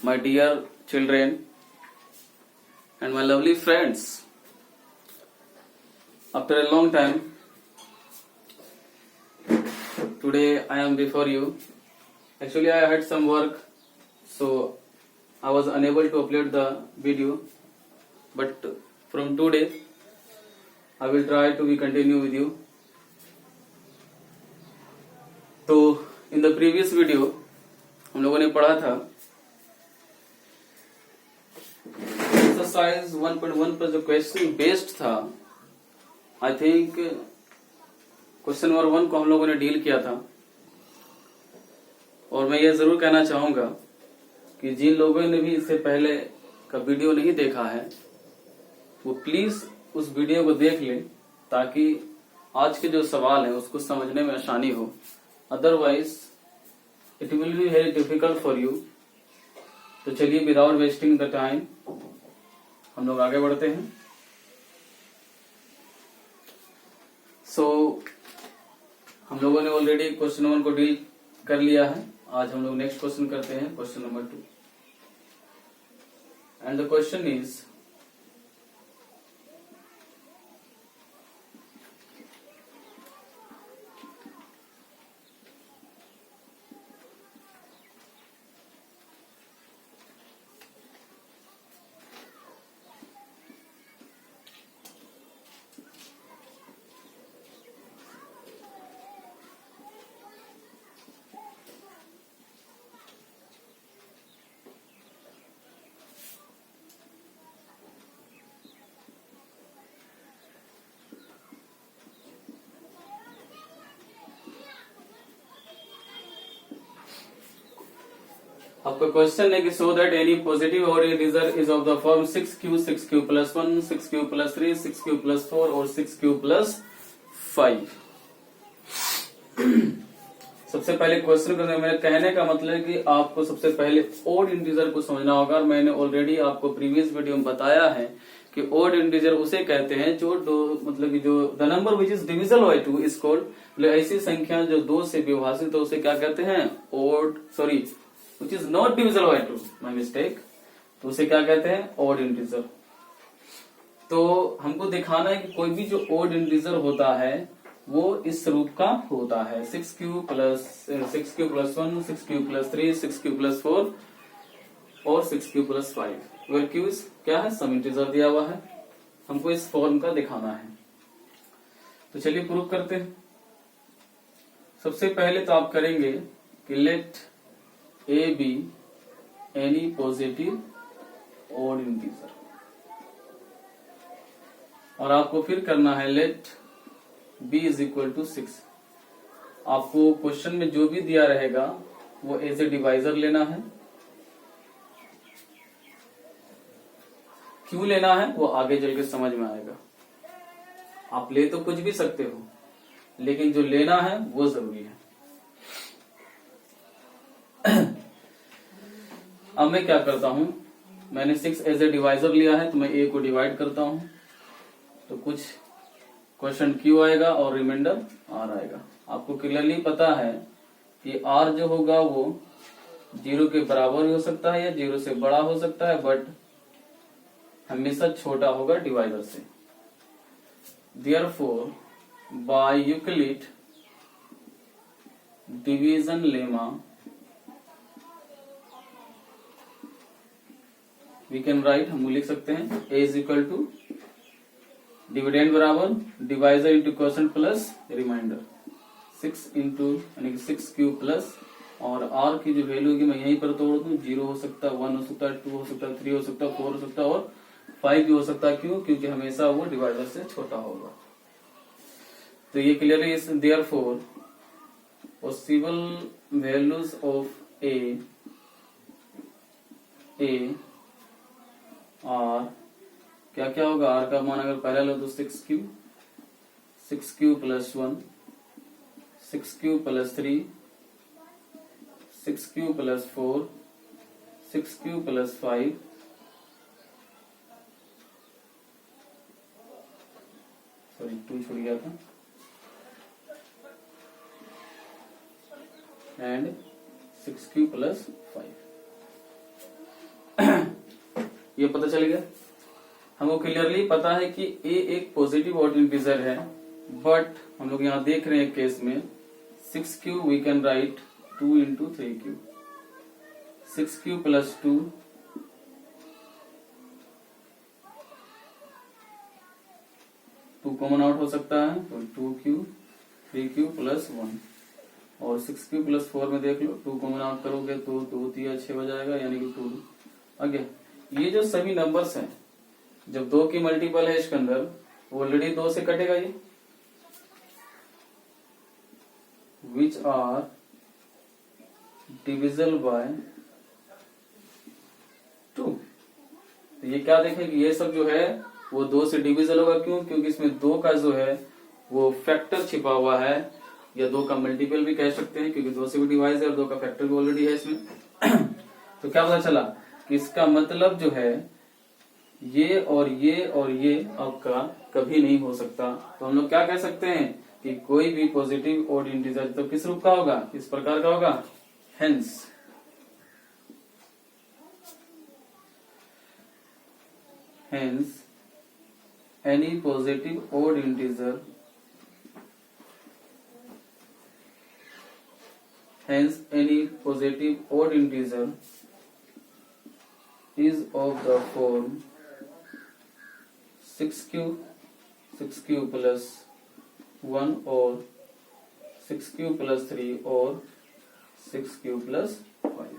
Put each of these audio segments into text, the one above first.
my dear children and my lovely friends. After a long time, today I am before you. Actually, I had some work, so I was unable to upload the video. But from today, I will try to be continue with you. तो in the previous video हम लोगों ने पढ़ा था exercise 1.1 पर जो question based था. I think question number 1 को हम लोगों ने डील किया था. और मैं ये जरूर कहना चाहूंगा कि जिन लोगों ने भी इससे पहले का वीडियो नहीं देखा है वो प्लीज उस वीडियो को देख लें ताकि आज के जो सवाल है उसको समझने में आसानी हो. Otherwise it will be very difficult for you. तो चलिए विदाउट वेस्टिंग द टाइम हम लोग आगे बढ़ते हैं. सो हम लोगों ने ऑलरेडी क्वेश्चन नंबर 1 को डील कर लिया है. आज हम लोग नेक्स्ट क्वेश्चन करते हैं, question number 2. And the question is आपका क्वेश्चन है कि so that any positive odd integer is of the form 6q plus 1 6q plus 3 6q plus 4 और 6q प्लस 5. सबसे पहले क्वेश्चन करने मेरे कहने का मतलब है कि आपको सबसे पहले ऑड इंटीजर को समझना होगा. मैंने ऑलरेडी आपको प्रीवियस वीडियो में बताया है कि ऑड इंटीजर उसे कहते हैं जो मतलब कि जो the number which is divisible by 2 is called. ऐसी संख्या जो 2 से विभाजित है उसे क्या कहते हैं? Odd. Sorry, which is not divisible by 2, my mistake. तो उसे क्या कहते हैं? odd integer. तो हमको दिखाना है कि कोई भी जो odd integer होता है वो इस रूप का होता है. 6q plus 1 6q plus 3 6q plus 4 और 6q प्लस 5. वेयर q क्या है? सम इंटीजर दिया हुआ है. हमको इस फॉर्म का दिखाना है. तो चलिए प्रूव करते हैं. सबसे पहले तो आप करेंगे कि late A be any positive odd integer. और आपको फिर करना है let b is equal to 6. आपको क्वेश्चन में जो भी दिया रहेगा वो एज ए डिवाइजर लेना है. क्यों लेना है वो आगे चल के समझ में आएगा. आप ले तो कुछ भी सकते हो लेकिन जो लेना है वो जरूरी है. अब मैं क्या करता हूं, मैंने 6 एज ए डिवाइजर लिया है तो मैं a को डिवाइड करता हूं. तो कुछ क्वेश्चन q आएगा और रिमाइंडर r आएगा. आपको क्लियरली पता है कि r जो होगा वो 0 के बराबर हो सकता है या 0 से बड़ा हो सकता है बट हमेशा छोटा होगा डिवाइजर से. Therefore by Euclid division lemma we can write, हम लिख सकते हैं a is equal to dividend बराबर divisor into quotient plus remainder. 6 into यानी कि 6q प्लस और r की जो वैल्यू होगी मैं यहीं पर तोड़ दूं. 0 हो सकता है, 1 हो सकता है, 2 हो सकता है, 3 हो सकता है, 4 हो सकता है और 5 भी हो सकता है. क्यों? क्योंकि हमेशा वो डिवाइजर से छोटा होगा. तो ये clearly is therefore possible values of a और क्या क्या होगा? r का मान अगर पहला लो तो 6q plus 1 6q plus 3 6q plus 4 6q plus 5 sorry 2 छूट गया था एंड 6q प्लस 5. ये पता चल गया। हमको क्लियरली पता है कि a एक पॉजिटिव ऑड इंटीजर है, बट हम लोग यहाँ देख रहे हैं केस में 6q we can write 2 into 3q, 6q plus 2 2 common out हो सकता है तो 2q 3q प्लस 1, और 6q प्लस 4 में देख लो 2 कॉमन आउट करोगे तो 2 3 6 हो जाएगा, यानी कि 2 आगे। ये जो सभी नंबर्स हैं जब 2 की मल्टीपल है इसके अंदर ऑलरेडी 2 से कटेगा ये, विच आर डिविजल बाय 2। तो ये क्या देखें कि ये सब जो है वो 2 से डिविजल होगा। क्यों? क्योंकि इसमें 2 का जो है वो फैक्टर छिपा हुआ है, या 2 का मल्टीपल भी कह सकते हैं क्योंकि 2 से भी डिवाइड है और 2 का फैक्टर भी ऑलरेडी है इसमें। तो क्या पता चला कि इसका मतलब जो है ये और ये और ये आपका कभी नहीं हो सकता। तो हम लोग क्या कह सकते हैं कि कोई भी पॉजिटिव ऑड इंटीजर तो किस रूप का होगा, किस प्रकार का होगा, hence any positive odd integer, hence any positive odd integer is of the form 6q plus 1 or 6q plus 3 or 6q plus 5।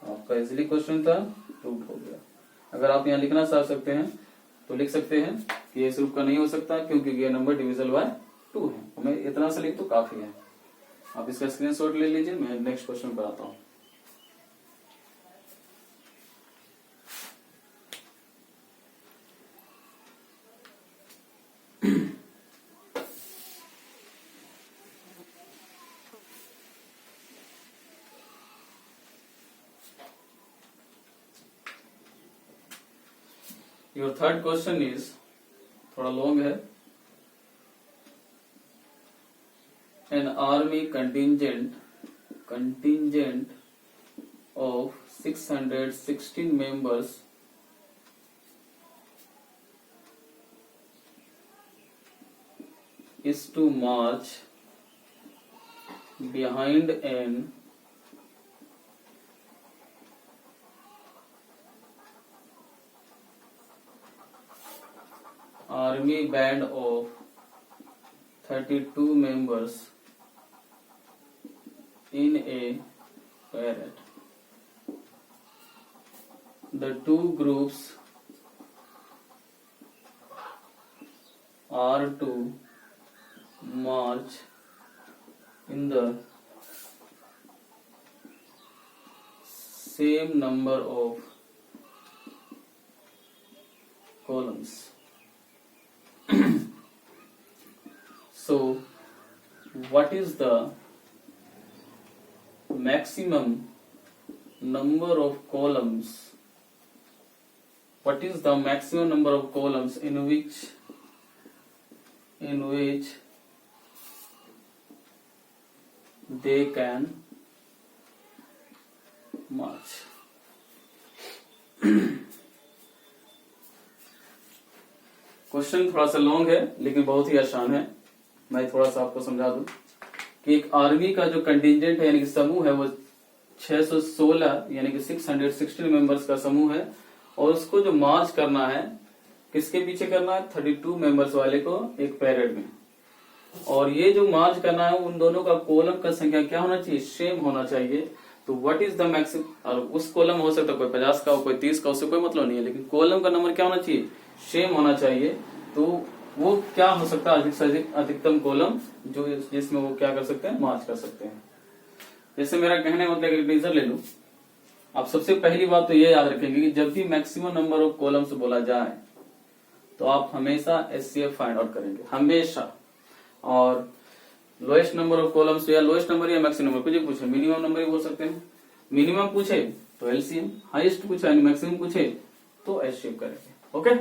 आपका इजिली क्वेश्चन था, प्रूव हो गया। अगर आप यहाँ लिखना चाह सकते हैं तो लिख सकते हैं कि इस रूप का नहीं हो सकता क्योंकि ये नंबर डिविजल बाय 2 है। हमें इतना से लिख तो काफी है। आप इसका स्क्रीनशॉट ले लीजिए, मैं नेक्स्ट क्वेश्चन पर आता हूँ। Your third question is थोड़ा लॉन्ग है। An army contingent of 616 members is to march behind an army band of 32 members in a parade. The two groups are to march in the same number of columns. So, what is the maximum number of columns? What is the maximum number of columns in which they can march? Question थोड़ा सा long है लेकिन बहुत ही आसान है। मैं थोड़ा सा आपको समझा दूं कि एक आर्मी का जो कंटिजेंट है यानी कि समूह है वो 616 यानी कि 616 मेंबर्स का समूह है, और उसको जो मार्च करना है किसके पीछे करना है, 32 मेंबर्स वाले को एक पैरेड में। और ये जो मार्च करना है उन दोनों का कॉलम का संख्या क्या होना चाहिए, सेम होना चाहिए। तो व्हाट इज द मैक्सिमम, और उस कॉलम हो सकता है कोई 50 का हो कोई 30 का, उससे कोई मतलब नहीं है, लेकिन कॉलम का नंबर क्या होना चाहिए, सेम होना चाहिए। तो वो क्या हो सकता है, अधिक से अधिक अधिकतम कॉलम जो जिसमें वो क्या कर सकते हैं, मार्च कर सकते हैं। जैसे मेरा कहने का मतलब एक इंटीजर ले लो, आप सबसे पहली बात तो ये याद रखेंगे कि जब भी मैक्सिमम नंबर ऑफ कॉलम्स बोला जाए तो आप हमेशा एचसीएफ फाइंड आउट करेंगे, हमेशा। और लोएस्ट नंबर ऑफ कॉलम्स या लोएस्ट नंबर या मैक्सिमम नंबर, कुछ पूछे मिनिमम नंबर ही बोल सकते हैं। मिनिमम पूछे तो एलसीएम, हाईएस्ट पूछा यानी मैक्सिमम पूछे तो एचसीएफ करेंगे। ओके,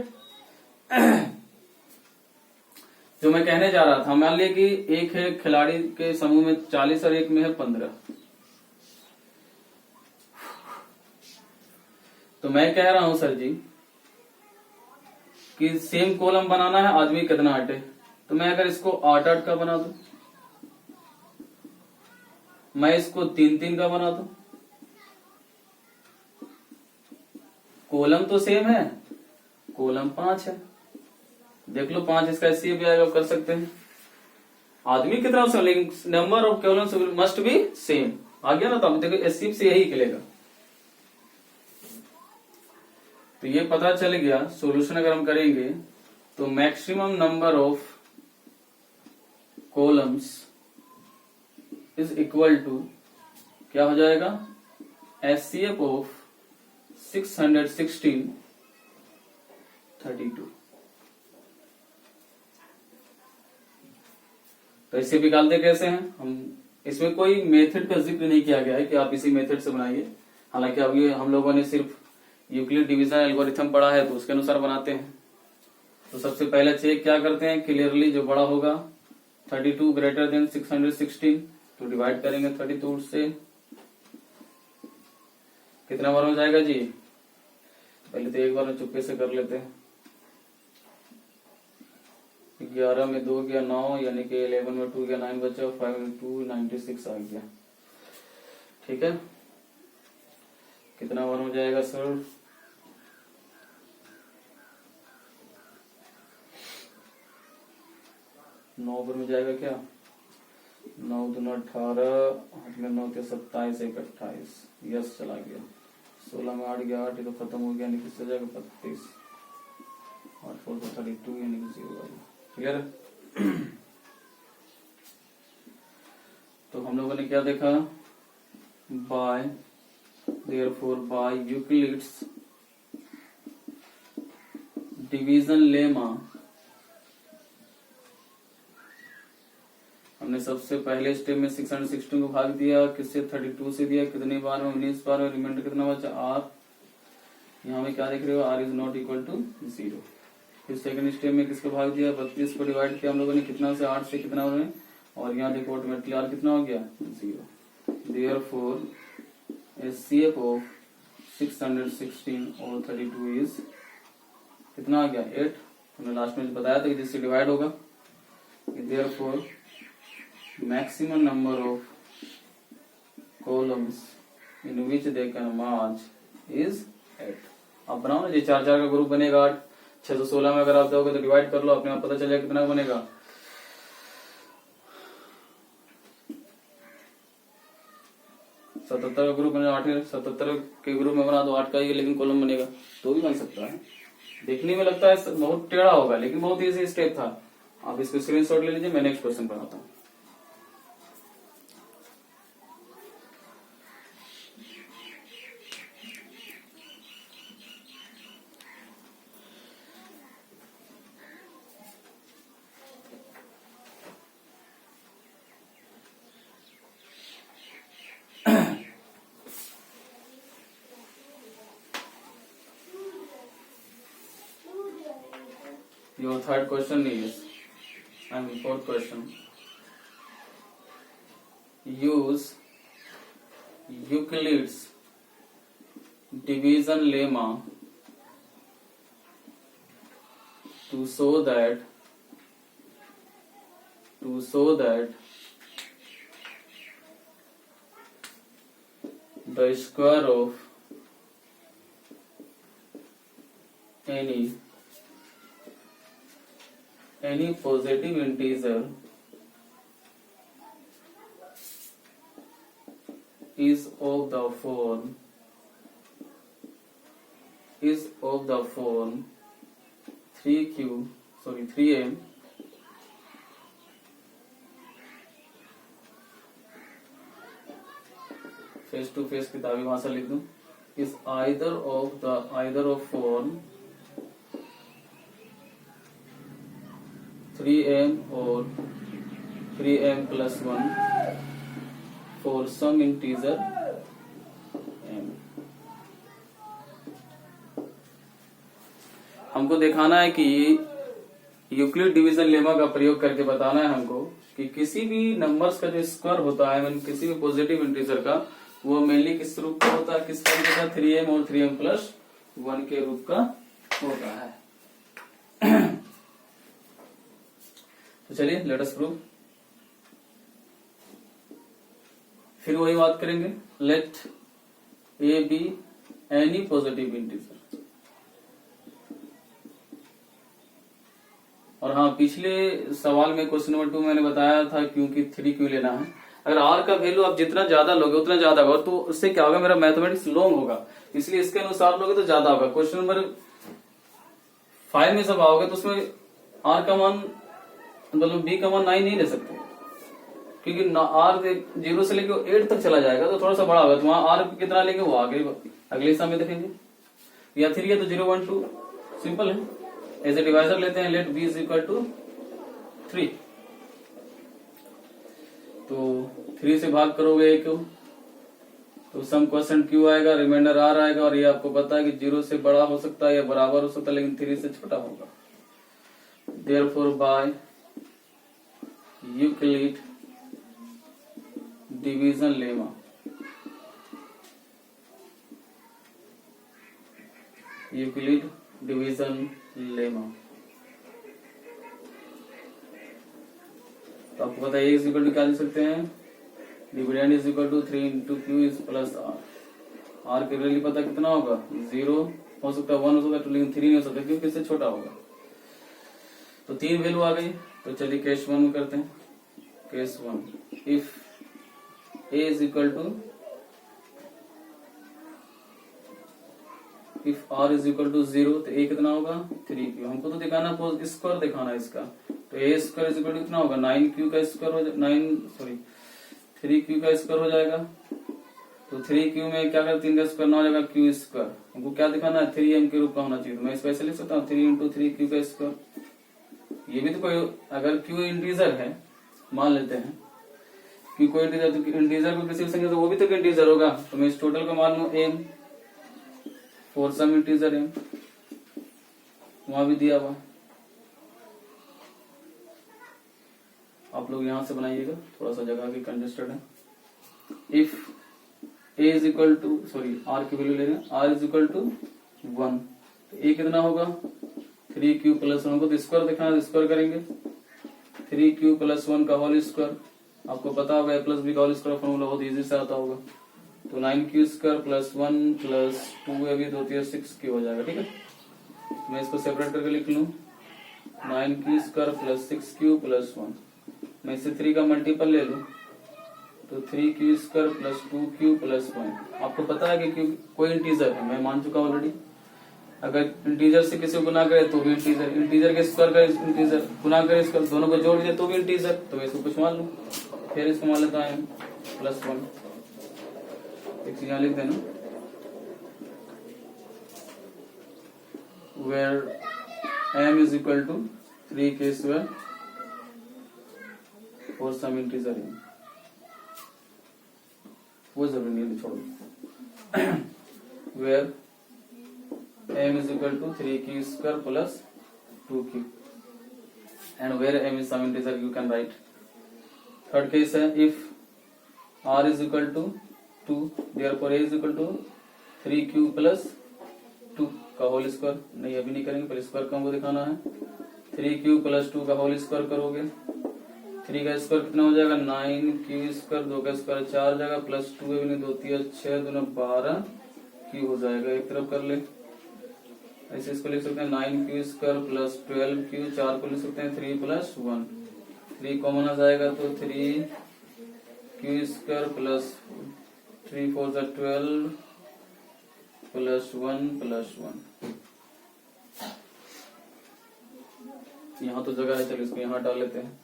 जो मैं कहने जा रहा था, मान लिया कि एक है खिलाड़ी के समूह में 40 और एक में है 15, तो तो मैं कह रहा हूं सर जी कि सेम कॉलम बनाना है, आदमी कितना हटे, तो मैं अगर इसको 8-8 का बना दूं, मैं इसको 3-3 का बना दूं, कॉलम तो सेम है, कॉलम 5 है, देख लो 5 इसका एससी भी आएगा, कर सकते हैं। आदमी कितना से, लेकिन number of columns must be same, आ गया ना। तो अब देखो एससी से यही निकलेगा। तो ये पता चल गया। सॉल्यूशन अगर हम करेंगे तो maximum number of columns is equal to क्या हो जाएगा, एचसीएफ ऑफ 616 32। तो इससे निकालते कैसे हैं हम, इसमें कोई मेथड का जिक्र नहीं किया गया है कि आप इसी मेथड से बनाइए। हालांकि अब ये हम लोगों ने सिर्फ यूक्लिड डिवीजन एल्गोरिथम पढ़ा है तो उसके अनुसार बनाते हैं। तो सबसे पहले चेक क्या करते हैं, क्लियरली जो बड़ा होगा 32 ग्रेटर देन 616, तो डिवाइड करेंगे 32 से, कितना बार हो जाएगा जी, पहले तो एक बार में चुपके से कर लेते हैं। 11 में 2 गया 9, यानी कि 11 में 2 गया 9 बचा, 5 में 2 96 आ गया। ठीक है, कितना बार हो जाएगा सर, 9 बार में जाएगा क्या, 9 दूना 18, 8 में 9 थे 27, 1 28, यस चला गया। 16 में 8 गया 8, ये तो खत्म हो गया, यानी किससे जाएगा 32, और 4 को 32, यानी कि 0 आएगा। क्लियर है। तो हम लोगों ने क्या देखा, by therefore by Euclid's division lemma हमने सबसे पहले स्टेप में 616 को भाग दिया, किससे 32 से दिया, कितने बार में 19 बार में, रिमाइंडर कितना बचा आर, यहाँ में क्या देख रहे हो, r is not equal to 0। फिर सेकंड स्टेप में किसको भाग दिया, 32 को डिवाइड किया हम लोगों ने, कितना से 8 से कितना हो रहे हैं, और यहाँ देखो ऑटोमेटिकली आर कितना हो गया 0। देयरफॉर एचसीएफ ऑफ 616 और 32 इज कितना आ गया 8। हमने लास्ट में बताया था कि जिससे डिवाइड होगा। Therefore maximum number of columns in which they can merge is 8। आप बनाओ ना जी, 4-4 का ग्रुप बनेगा 8, 616 में अगर आप जाओगे तो डिवाइड कर लो, अपने आप पता चलेगा कितना बनेगा। सतहत्तर का ग्रुप बनेगा 8, 77 के ग्रुप में बना दो 8 का ही, लेकिन कॉलम बनेगा तो भी बन सकता है। देखने में लगता है बहुत टेढ़ा होगा, लेकिन बहुत इजी स्टेप था। आप इसको स्क्रीनशॉट ले लीजिए, मैं नेक्स्ट क्वेश्चन बनाता हूँ। Your third question is, fourth question. Use Euclid's division lemma to show that the square of any positive integer is of the form 3m face to face किताबी भाषा लिख दूं, is either of form 3m or 3m plus 1 for some integer m। हमको दिखाना है कि Euclid division lemma का प्रयोग करके बताना है हमको कि किसी भी नंबर्स का जो स्क्वायर होता है, किसी भी पॉजिटिव इंटीजर का, वो मेनली किस रूप का होता है, किस फॉर्म का, 3m और 3m plus 1 के रूप का होता है। तो चलिए लेट अस प्रूव। फिर वही बात करेंगे, let a be any positive integer. और हाँ, पिछले सवाल में क्वेश्चन नंबर 2 मैंने बताया था क्योंकि 3 क्यों लेना है। अगर आर का वैल्यू आप जितना ज्यादा लोगे उतना ज्यादा होगा, तो उससे क्या होगा, मेरा मैथमेटिक्स लॉन्ग होगा, इसलिए इसके अनुसार लोगे तो ज्यादा होगा। क्वेश्चन नंबर 5 में जब आओगे तो उसमें आर का मान मतलब बी का मान 9 नहीं ले सकते, क्योंकि आर 0 से लेके 8 तक चला जाएगा तो थोड़ा सा बड़ा होगा, तो वहां आर कितना लेंगे वो आगे अगले हिस्सा में देखेंगे। या 3 है तो 0 1 2 सिंपल है। एज ए डिवाइजर लेते हैं, let b is equal to 3। तो 3 से भाग करोगे क्यू, तो सम क्वेश्चन क्यू आएगा, रिमाइंडर आर आएगा, और ये आपको पता है कि 0 से बड़ा हो सकता है या बराबर हो सकता है, लेकिन 3 से छोटा होगा। Therefore by Euclid division lemma, Euclid division lemma, तो आपको पता है ए इज इक्वल टू क्या लिख सकते हैं, dividend is equal to 3 into q is plus r. R के वैल्यू पता कितना होगा, 0 हो सकता है, 1 हो सकता है, लेकिन 3 नहीं हो सकता क्योंकि इससे छोटा होगा। तो 3 वैल्यू आ गई। तो चलिए केस 1 में करते हैं। Case 1, if a is equal to, if r is equal to 0, तो ए कितना होगा 3 क्यू। हमको तो दिखाना स्क्वायर दिखाना है इसका, तो ए स्क्वायर इज इक्वल टू कितना होगा 9 क्यू का स्क्वायर हो जाएगा, 3 क्यू का स्क्वायर हो जाएगा। तो 3 क्यू में क्या कर 3 का स्क्वायर ना हो जाएगा क्यू स्क्वायर। हमको क्या दिखाना है 3m के रूप का होना चाहिए, तो मैं इसको ऐसे लिख सकता हूँ 3 इंटू 3 क्यू का स्क्वायर। ये भी तो कोई, अगर क्यू इंटीजर है मान लेते हैं कि कोई इंटीजर, तो इंटीजर को किसी भी संख्या, तो वो भी तो इंटीजर होगा, तो मैं इस टोटल को मान लू m for some integer m, वहां भी दिया हुआ। आप लोग यहां से बनाइएगा, थोड़ा सा जगह भी कंजेस्टेड है। If a is equal to, sorry r की वैल्यू ले रहे हैं, r इज इक्वल टू 1, तो a कितना होगा 3q प्लस 1 को तो स्क्वायर दिखाना है, स्क्वायर करेंगे 3q प्लस 1 का होल स्क्वायर। आपको पता होगा a प्लस बी का होल स्क्वायर फॉर्मूला बहुत इजी से आता होगा। तो 9q स्क्वायर प्लस 1 प्लस 2 अभी 2 3 6q हो जाएगा। ठीक है, मैं इसको सेपरेट करके लिख लूं, 9q square plus 6q plus 1, मैं इसे 3 का मल्टीपल ले लूं तो 3q square plus 2q plus 1। आपको पता है कि कोई इंटीजर है, मैं मान चुका ऑलरेडी। अगर इंटीजर से किसी को गुना करे तो भी इंटीजर, इंटीजर के स्क्वायर का इंटीजर, गुना करे इसका, दोनों को जोड़ दिया तो भी इंटीजर, तो मैं इसको कुछ मान लूं, फिर इसको मान लेता है प्लस 1। एक चीज यहाँ लिख देना, where m is equal to 3k square और सम इंटीजर m, वो जरूरी नहीं, छोड़ो। Where m is equal to 3q square plus 2q, and where m is some integer you can write. Third case है, if r is equal to 2, therefore a is equal to 3q plus 2 का whole square. नहीं अभी नहीं करेंगे, पर square का हमको दिखाना है। 3q plus 2 का होल स्क्वायर करोगे, 3 का स्क्वायर कितना हो जाएगा 9q स्क्वायर, 2 का स्क्वायर 4 हो जाएगा, प्लस 2 है 2 3 6 2 12 q हो जाएगा। एक तरफ कर ले, ऐसे इसको लिख सकते हैं 9q स्क्वायर प्लस 12q, 4 को लिख सकते हैं 3 प्लस 1, 3 कॉमन आ जाएगा तो 3q square plus 3 4 12 plus 1 plus 1। यहाँ तो जगह है, चलो इसको यहाँ डाल लेते हैं,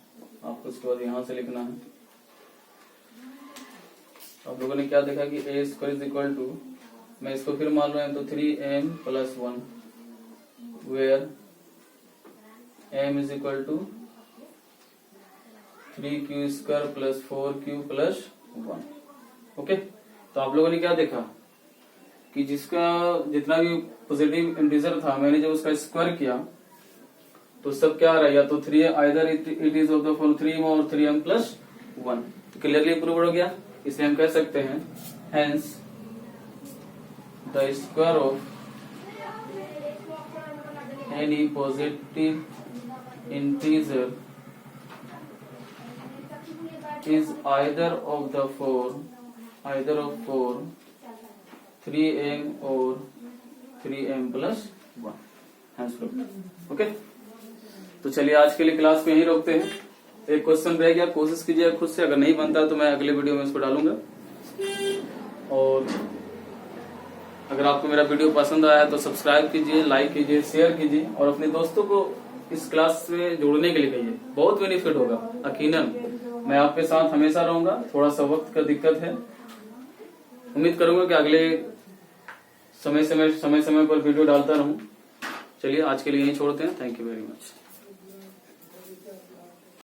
आपको उसके बाद यहाँ से लिखना है। आप लोगों ने क्या देखा कि a square is equal to, मैं इसको फिर मान रहा हूँ तो 3m plus 1, where m is equal to 3q square plus 4q plus 1। Okay, तो आप लोगों ने क्या देखा कि जिसका जितना भी पॉजिटिव इंटीजर था, मैंने जब उसका स्क्वायर किया तो सब क्या आ रहा है, या तो 3 either it is of the form 3m और 3m प्लस 1। तो क्लियरली प्रूव हो गया, इसलिए हम कह सकते हैं hence the square of any positive integer is either of four 3m or 3m plus 1। Okay, तो चलिए आज के लिए क्लास में यही रोकते हैं। एक क्वेश्चन रह गया, कोशिश कीजिए खुद से, अगर नहीं बनता तो मैं अगले वीडियो में इसको डालूंगा। और अगर आपको मेरा वीडियो पसंद आया तो सब्सक्राइब कीजिए, लाइक कीजिए, शेयर कीजिए और अपने दोस्तों को इस क्लास में जोड़ने के लिए कहिए, बहुत बेनिफिट होगा। यकीनन मैं आपके साथ हमेशा रहूंगा, थोड़ा सा वक्त का दिक्कत है। उम्मीद करूंगा कि अगले समय पर वीडियो डालता रहूं। चलिए आज के लिए यही छोड़ते हैं। Thank you very much.